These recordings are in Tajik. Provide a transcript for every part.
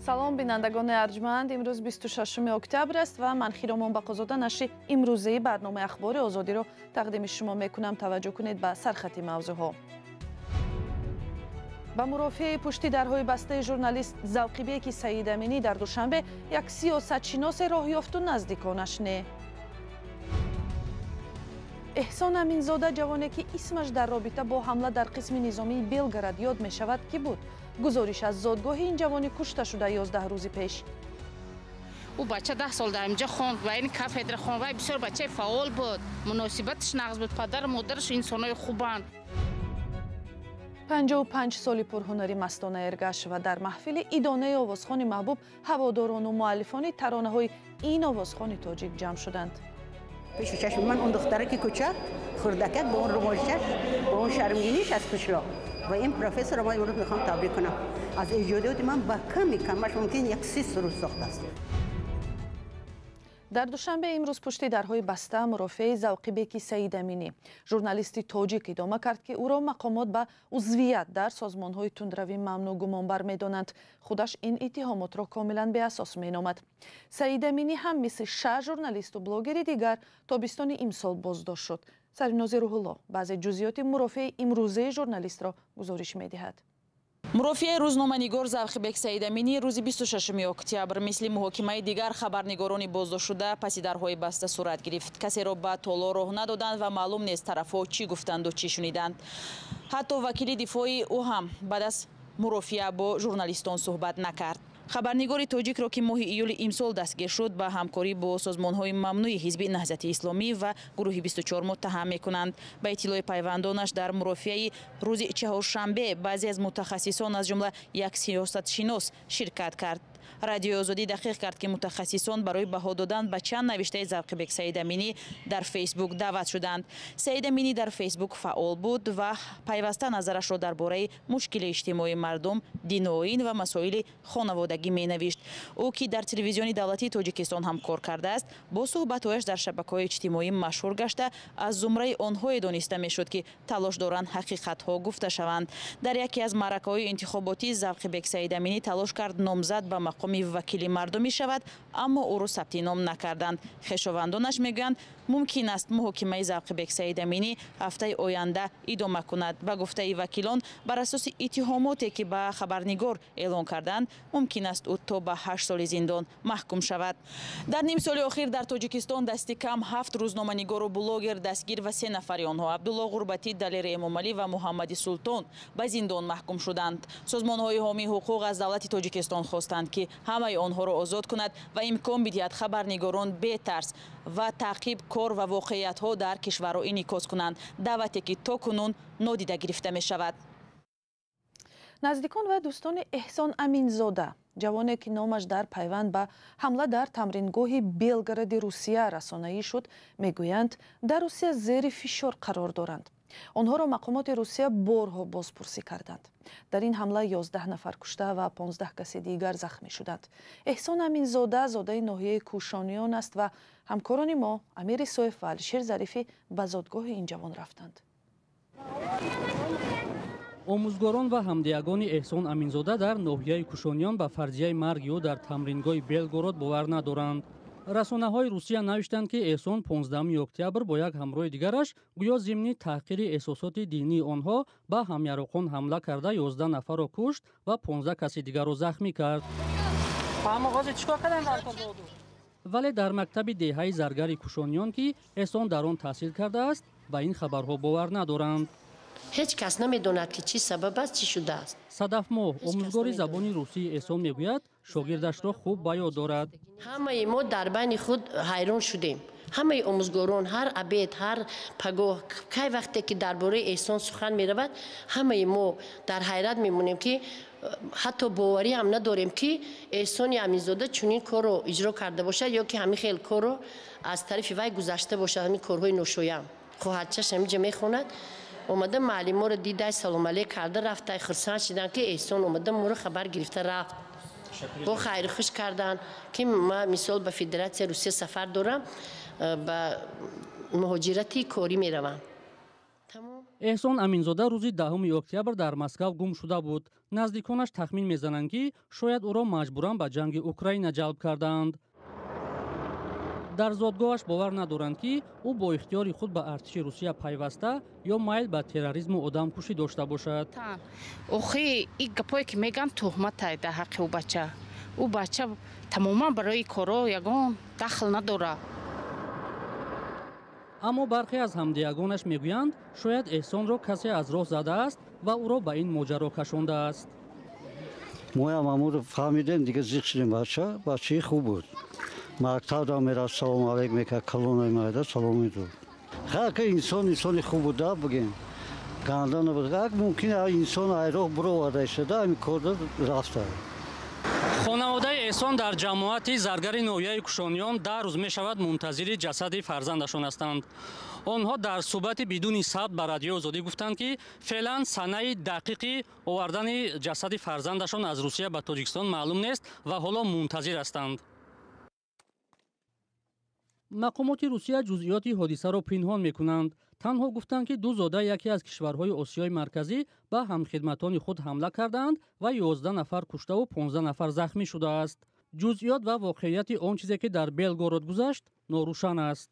салом бинандагони арҷманд, имрӯз 26 октябр аст ва ман Хиромон Бақозода нашри имрӯзаи барномаи ахбори озодиро тақдими шумо мекунам. Таваҷҷӯҳ кунед ба сархати мавзӯъҳо. ба мурофиаи пушти дарҳои бастаи журналист Завқибеки Саидаминӣ дар Душанбе як сиёсатшиносе роҳ ёфту наздиконаш не. эҳсон Аминзода, ҷавоне ки исмаш дар робита бо ҳамла дар қисми низомии Белгород ёд мешавад, ки буд. гузориш аз зодгоҳи ин ҷавонӣ кушта шуда 11 рӯзи пеш. ӯ бача 10 сол дар инҷа хонд ва ин кафедра хонд ва бисёр бачаи фаъол буд, муносибаташ нағз буд, падару модараш инсонои хубанд. 55 соли пурҳунари Мастона Эргаш ва дар маҳфили идонаи овозхони маҳбуб ҳаводорону муаллифони таронаҳои ин овозхони тоҷик ҷамъ шуданд. пеши чашми ман он духтара ки кӯчак хурдакак ба он румошаш ба он шармгиниш аз қишлоқ ва ин профессора ман имрӯз мехоҳам табрик кунам. аз иҷодиёти ман ба камаш мумкин як 30 рӯз сохтааст. дар Душанбе имрӯз пушти дарҳои баста мурофиаи Завқибеки Саидаминӣ, журналисти тоҷик идома кард, ки ӯро мақомот ба узвият дар созмонҳои тундравӣ мамнӯъ гумонбар медонанд. худаш ин иттиҳомотро комилан беасос меномад. Саидаминӣ ҳам мисли 6 журналисту блогери дигар тобистони имсол боздошт шуд. Саринози Рӯҳулло баъзе ҷузъиёти мурофиаи имрӯзаи журналистро гузориш медиҳад. мурофиаи рӯзноманигор Завқибек Саидаминӣ рӯзи 26 октябр мисли муҳокимаи дигар хабарнигорони боздоштшуда паси дарҳои баста сурат гирифт. Касеро ба толо роҳ надоданд ва маълум нест тарафҳо чӣ гуфтанду чӣ шуниданд. ҳатто вакили дифои ӯ ҳам баъд аз мурофиа бо журналистон суҳбат накард. хабарнигори тоҷикро ки моҳи июли имсол дастгир шуд ба ҳамкорӣ бо созмонҳои мамнӯи ҳизби Наҳзати Исломӣ ва гурӯҳи 24 муттаҳам мекунанд. ба иттилои пайвандонаш дар мурофиаи рӯзи чаҳоршанбе баъзе аз мутахассисон аз ҷумла як сиёсатшинос ширкат кард. Радиои Озодӣ дақиқ кард, ки мутахассисон барои баҳо додан ба чанд навиштаи Завқибек Саидаминӣ дар Фейсбук даъват шуданд. Саидаминӣ дар Фейсбук фаъол буд ва пайваста назарашро дар бораи мушкили иҷтимоии мардум, динуоин ва масоили хонаводагӣ менавишт. ӯ ки дар телевизиони давлатии Тоҷикистон ҳам кор кардааст, бо суҳбатҳояш дар шабакаҳои иҷтимоӣ машҳур гашта аз зумраи онҳое дониста мешуд, ки талош доранд ҳақиқатҳо гуфта шаванд. дар яке аз маъракаҳои интихоботӣ Завқибек Саидаминӣ талош кард номзад ба мақоми вакили мардумӣ шавад, аммо ӯро сабти ном накарданд. хешовандонаш мегӯянд мумкин аст муҳокимаи Завқибек Саидаминӣ ҳафтаи оянда идома кунад. ба гуфтаи вакилон, бар асоси иттиҳомоте ки ба хабарнигор эълон карданд, мумкин аст ӯ то ба 8 соли зиндон маҳкум шавад. дар ним соли охир дар Тоҷикистон дасти кам 7 рӯзноманигору блогер дастгир ва 3 нафари онҳо Абдулло Ғурбатӣ, Далер Эмомалӣ ва Муҳаммади Султон ба зиндон маҳкум шуданд. созмонҳои ҳомии ҳуқуқ аз давлати Тоҷикистон хостанд, ки ҳамаи онҳоро озод кунад ва имкон бидиҳад хабарнигорон бетарс ва таъқиб кор ва воқеиятҳо дар кишварро инъикос кунанд, даъвате ки то кунун нодида гирифта мешавад. наздикон ва дӯстони эҳсон Аминзода, ҷавоне ки номаш дар пайванд ба ҳамла дар тамрингоҳи Белгороди Русия расонаӣ шуд, мегӯянд дар Русия зери фишор қарор доранд. онҳоро мақомоти Русия борҳо бозпурсӣ карданд. дар ин ҳамла 11 нафар кушта ва 15 каси дигар захмӣ шуданд. эҳсон Аминзода зодаи ноҳияи Кӯшониён аст ва ҳамкорони мо Амир Исоев ва Алишер Зарифӣ ба зодгоҳи ин ҷавон рафтанд. омӯзгорон ва ҳамдиягони эҳсон Аминзода дар ноҳияи Кӯшониён ба фарзияи марг ё дар тамрингоҳи Белгород бовар надоранд. расонаҳои Русия навиштанд, ки эҳсон 15 октябр бо як ҳамроҳи дигараш гӯё зимни таҳқири эҳсосоти динии онҳо ба ҳамярохон ҳамла карда 11 нафарро кушт ва 15 каси дигарро захмӣ кард. вале дар мактаби деҳаи заргари Кӯшониён, ки эҳсон дар он таҳсил кардааст, ба ин хабарҳо бовар надоранд. ҳеҷ кас намедонад ки чӣ сабаб аст, чӣ шудааст. Садафмоҳ, омӯзгори забони русии эҳсон мегӯяд, шогирдашро хуб ба ёд дорад. ҳамаи мо дар байни худ ҳайрон шудем. ҳамаи омӯзгорон ҳар абед, ҳар пагоҳ, кай вақте ки дар бораи эҳсон сухан меравад, ҳамаи мо дар ҳайрат мемонем, ки ҳатто боварӣ ҳам надорем, ки эҳсони Аминзода чунин корро иҷро карда бошад ё ки ҳамин хел корро аз тарафи вай гузашта бошад, ҳамин корҳои ношоям. хоҳарчаш ҳамиҷа мехонад. омада маълиморо дида, салом алейк карда рафта, хурсанд шиданд, ки эҳсон омада моро хабар гирифта рафт. бо хайрухуш карданд, ки ман мисол ба Федератсияи Русия сафар дорам, ба муҳоҷирати корӣ меравам. тамом. احسان امینزاده روز 10 اکتبر در مسکو گم شده بود. نزدیکانش تخمین میزنند که شاید او را مجبوراً به جنگ اوکراین جلب کردند. در زادگاهش باور ندارند که او با اختیار خود به ارتش روسیه پیوسته یا میل به تروریسم و آدمکشی داشته باشد. اوخی این گپایی که میگن تهمت در حق او بچه تماما برای کارا یگان دخل نداره. اما برخی از همدیگانش میگویند شاید احسان را کسی از راه زده است و او را به این ماجرا کشانده است. ما هم امور فهمیدیم دیگه زیخ شدیم. بچه خوب بود. مکتب را میرفت سلام علیک میکرد، کلون میده سلام میداد. خیلی انسان خوب بود بگیم. گنده نبود. ممکنه انسان ایران برآورده شده همین کار رفته. خانواده احسان در جماعت زرگر ناحیه کوشانیان در روز می شود منتظر جسد فرزندشان هستند. آنها در صحبت بدون ثبت به رادیو آزادی گفتند که فعلا سنه دقیقی آوردن جسد فرزندشان از روسیه به تاجیکستان معلوم نیست و حالا منتظر هستند. مقامات روسیه جزئیات حادثه را پنهان می‌کنند. تنها گفتند که 2 زاده یکی از کشورهای آسیای مرکزی به همخدمتان خود حمله کردند و 11 نفر کشته و 15 نفر زخمی شده است. جزئیات و واقعیت آن چیزی که در بلگراد گذشت ناروشن است.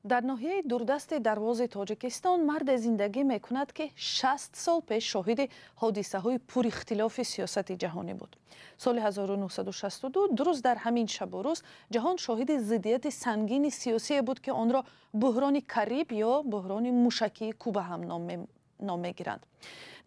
در ناحیه دوردست درواز تاجیکستان مرد زندگی میکند که 60 سال پیش شاهد حادثه های پر اختلاف سیاست جهانی بود. سال 1962 درست در همین شب و روز جهان شاهد ضدیت سنگین سیاسی بود که آن را بحران کریب یا بحران موشکی کوبه هم نام میگیرند.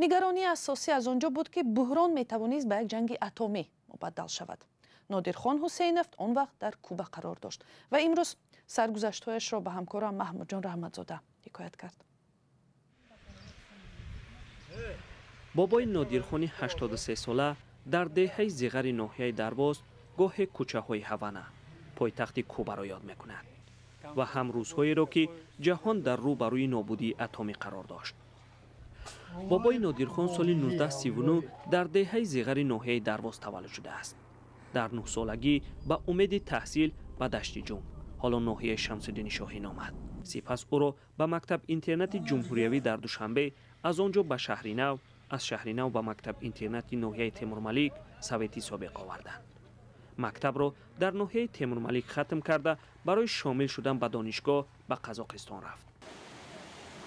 نگرانی اساسی از آنجا بود که بحران میتوانست به یک جنگ اتمی مبدل شود. نادرخان حسینفت آن وقت در کوبه قرار داشت و امروز سرگذشت‌هایش را به همکارم محمود جان رحمتزاده حکایت کرد. بابای نادرخان 83 ساله در دهه زیغر ناحیه درواز گاه کوچه‌های هاوانا پایتخت کوبه را یاد می‌کند و هم روزهایی را که جهان در رو برای نابودی اتمی قرار داشت. بابای نادرخان سال 1939 در دهه زیغر ناحیه درواز تولد شده است. در 9 سالگی با امید تحصیل به دشت جوم حالا ناحیه شمس‌الدین شاهین آمد. سپس او را به مکتب اینترنت جمهوریوی در دوشنبه، از آنجا به شهرینو، از شهرینو به مکتب اینترنت ناحیه تیمورملیک سویتی سابق آوردند. مکتب را در ناحیه تیمورملیک ختم کرده برای شامل شدن به دانشگاه به قزاقستان رفت.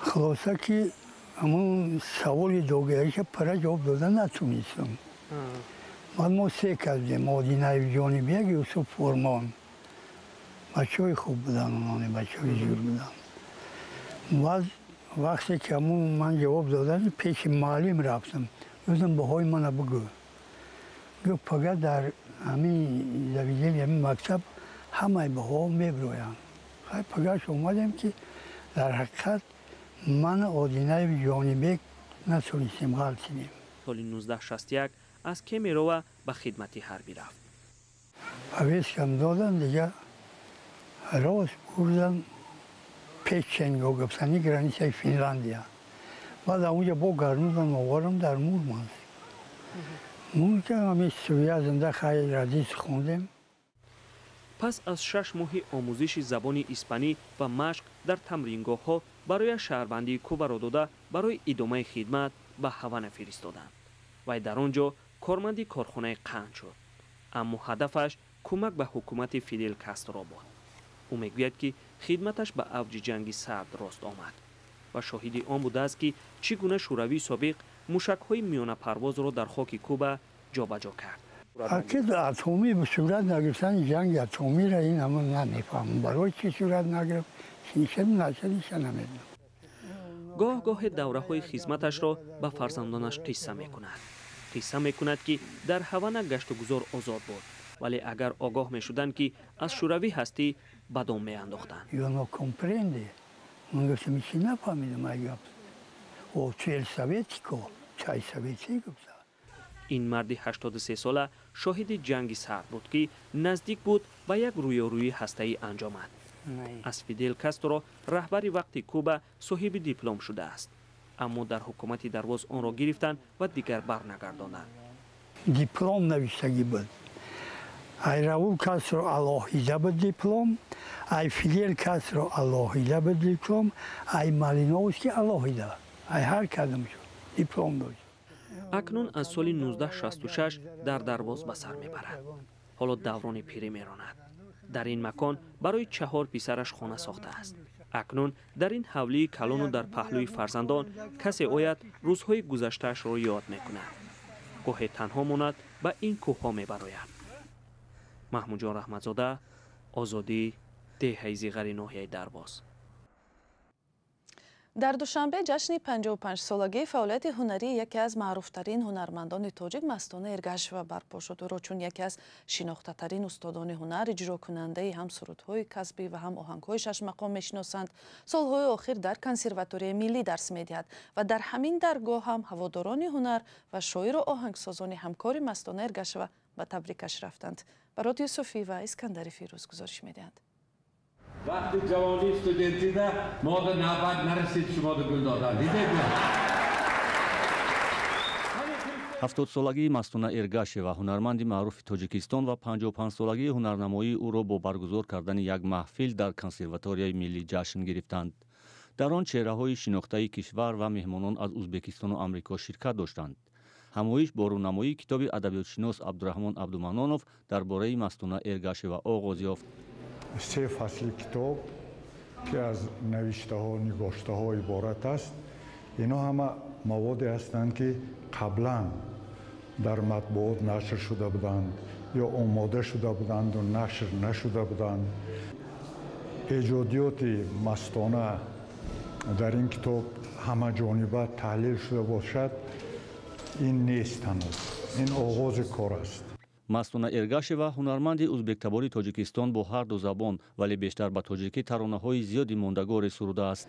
خلاصه که همون سوال دوگیری که پره جواب دادن نتونستم. ما 3 کردیم، مادینه جانبی یک یوسف فرمان. بچه های خوب بودن، اونانی بچه های جور بودن. بعد وقتی که من جواب دادن پیش معلم رفتم. گفتم بهای من بگو. گفت فقط در همین زویدین همین مکتب همه بها میبروین. خیلی فقط اومدم که در حقیقت من آدینه جانبی نتونستیم غلطیم. سال 1961 از کمیرو به خدمتی حربی رفت. حویز کم دادن دیگه راست بردن پیچنگو گفتنی گرانیسه فینلاندیا. بعد اونجا با گرنودن آوارم در مورمانسک. مورد همی سویه زنده خیلی ردیس خوندیم. پس از 6 ماه آموزش زبان اسپانی و مشق در تمرینگاه ها برای شهروندی کوبه را داده برای ادامه خدمت به هاوانا فرستادند. و در آنجا کارمندی کارخانه قند شد. اما هدفش کمک به حکومت فیدل کاسترو بود. او میگوید که خدمتش به اوج جنگ سرد راست آمد و شاهدی آن بوده است که چگونه شوروی سابق موشک‌های میانه پرواز را در خاک کوبه جابجا کرد. اکید اتمی به صورت نگرفتن جنگ اتمی را این همون نمیفهم. برای چی صورت نگرفت؟ هیچ نمیدونم. گاه گاه دوره‌های خدمتش را به فرزندانش قصه می‌کند. قصه می‌کند که در هاوانا گشت و گذار آزاد بود. ولی اگر آگاه می‌شدند که از شوروی هستی بدام می‌انداختند. یا نو کمپرنده. من گفتم چی نفهمیدم اگه او چهل سویتیکو چای سویتی گفت. این مرد 83 ساله شاهد جنگ سرد بود که نزدیک بود به یک رویارویی هسته‌ای انجامد. از فیدل کاسترو رهبر وقت کوبا صاحب دیپلم شده است، اما در حکومت درواز آن را گرفتند و دیگر برنگرداندند. دیپلم نوشتگی بود. ای راول کاسترو علاهیده به دیپلم، ای فیدل کاسترو علاهیده به دیپلم، ای مالینوفسکی علاهیده. ای هر کدام شد دیپلم داشت. اکنون از سال 1966 در درواز به سر میبرد. حالا دوران پیری میراند. در این مکان برای 4 پسرش خانه ساخته است. اکنون در این حولی کلان و در پهلوی فرزندان کسی آید روزهای گذشته‌اش را یاد میکند. گاهی تنها ماند به این کوه‌ها میبراید. محمود جان رحمتزاده، آزادی، دهه زیغری ناحیه درواز. در دوشنبه جشن 55 سالگی فعالیت هنری یکی از معروفترین هنرمندان تاجیک مستانه ارگاشوه برپا شد و را چون یکی از شناخته‌ترین استادان هنر اجرا کننده هم سرودهای کسبی و هم آهنگهای شش مقام میشناسند. سالهای آخر در کنسرواتوری ملی درس میدهد و در همین درگاه هم هواداران هنر و شاعر و آهنگسازان همکار مستانه ارگاشوه به تبریکش رفتند. برای صوفی و اسکندری فیروز گزارش میدهند. وقتی جوانی استودنتی ده ما به نوبت نرسید شما رو گل دادن دیدید 70 سالگی مستانه ارگاشوه هنرمند معروف تاجیکستان و 55 سالگی هنرنمایی او را با برگزار کردن یک محفل در کنسرواتوری ملی جشن گرفتند. در آن چهره‌های شناخته کشور و مهمانان از ازبکستان و آمریکا شرکت داشتند. همایش با رونمایی کتاب ادبیاتشناس عبدالرحمن عبدالمنانوف درباره مستانه ارگاشوه آغاز یافت. 3 فصل کتاب که از نوشته ها و نگاشته ها عبارت است. اینا همه موادی هستند که قبلا در مطبوعات نشر شده بودند یا آماده شده بودند و نشر نشده بودند. ایجادیات مستانه در این کتاب همه جانبه تحلیل شده باشد. این نیست هنوز. این آغاز کار است. مستانه ارگاشوه هنرمند ازبک تباری تاجیکستان با هر دو زبان ولی بیشتر به تاجیکی ترانه‌های زیادی ماندگار سروده است.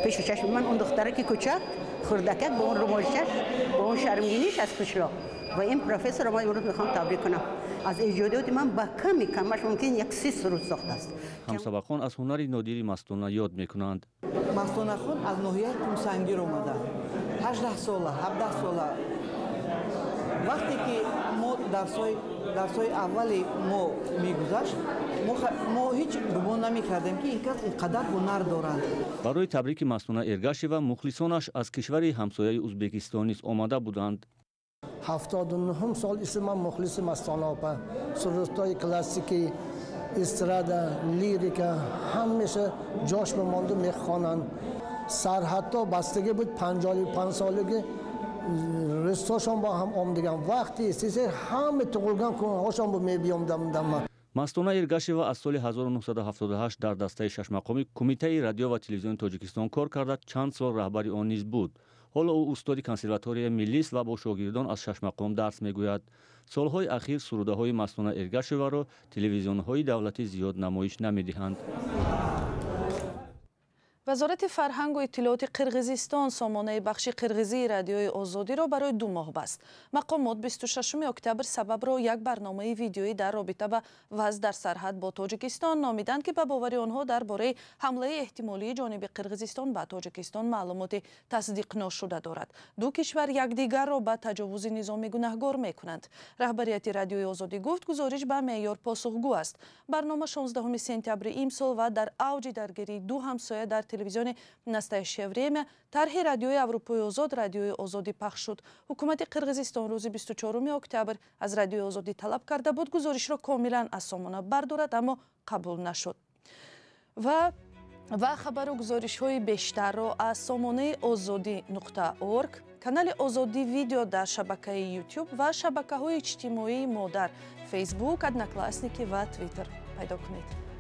پیش چشم من اون دختره که کوچک خردکک با اون رمالشش با اون شرمگینیش از کشلا و این پروفسور ما امروز میخوام تبریک کنم. از ایجادات من با کمش ممکن یک 30 سرود ساخته است. همسبقان از هنر نادری مستانه یاد میکنند. مستانه خان از ناحیه کومسنگیر اومده. 18 ساله 17 ساله وقتی که ما درسای اولی ما میگذشت ما هیچ گمان نمیکردیم که اینقدر هنر دارند. برای تبریک مستانه ارگاشوه مخلصانش از کشور همسایه ازبکستان نیز آمده بودند. 79 سال است من مخلص مستانه اپا سرودهای کلاسیکی استرادا لیریکا همیشه جاش بمانده میخوانند. سرحدها بستگی بود 55 سالگی رستاشون با هم آمدگم وقتی استیزه همه تقلگم کنه هاشون با میبیامدم. مستانه ارگاشوه از سال 1978 در دسته 6 مقامی کمیته رادیو و تلویزیون تاجیکستان کار کرده. چند سال رهبری آن نیز بود. حالا او استاد کنسرواتوری ملی است و با شاگردان از 6 مقام درس میگوید. سالهای اخیر سروده های مستانه ارگاشوه را تلویزیون های دولتی زیاد نمایش نمیدهند. وزارت فرهنگ و اطلاعات قرقیزستان سامانه بخش قرقیزی رادیوی آزادی را برای 2 ماه بست. مقامات 26 اکتبر سبب را یک برنامه ویدیویی در رابطه با وضع در سرحد با تاجیکستان نامیدند که به باور آنها درباره حمله احتمالی جانب قرقیزستان به تاجیکستان معلومات تصدیق نشده دارد. دو کشور یکدیگر را به تجاوز نظامی گناهکار میکنند. رهبریت رادیوی آزادی گفت گزارش به معیار پاسخگو است. برنامه 16 سپتامبر امسال و در اوج درگیری دو همسایه در تلویزیون настоящее время طرح رادیوی اروپای آزاد رادیوی آزادی پخش شد. حکومت قرقیزستان روز 24 اکتبر از رادیوی آزادی طلب کرده بود گزارش را کاملا از سامانه بردارد اما قبول نشد. و خبر و گزارش های بیشتر را از سامانه آزادی.org، کانال آزادی ویدیو در شبکه یوتیوب و شبکه های اجتماعی ما در فیسبوک، ادناکلاسنیکی و توییتر پیدا کنید.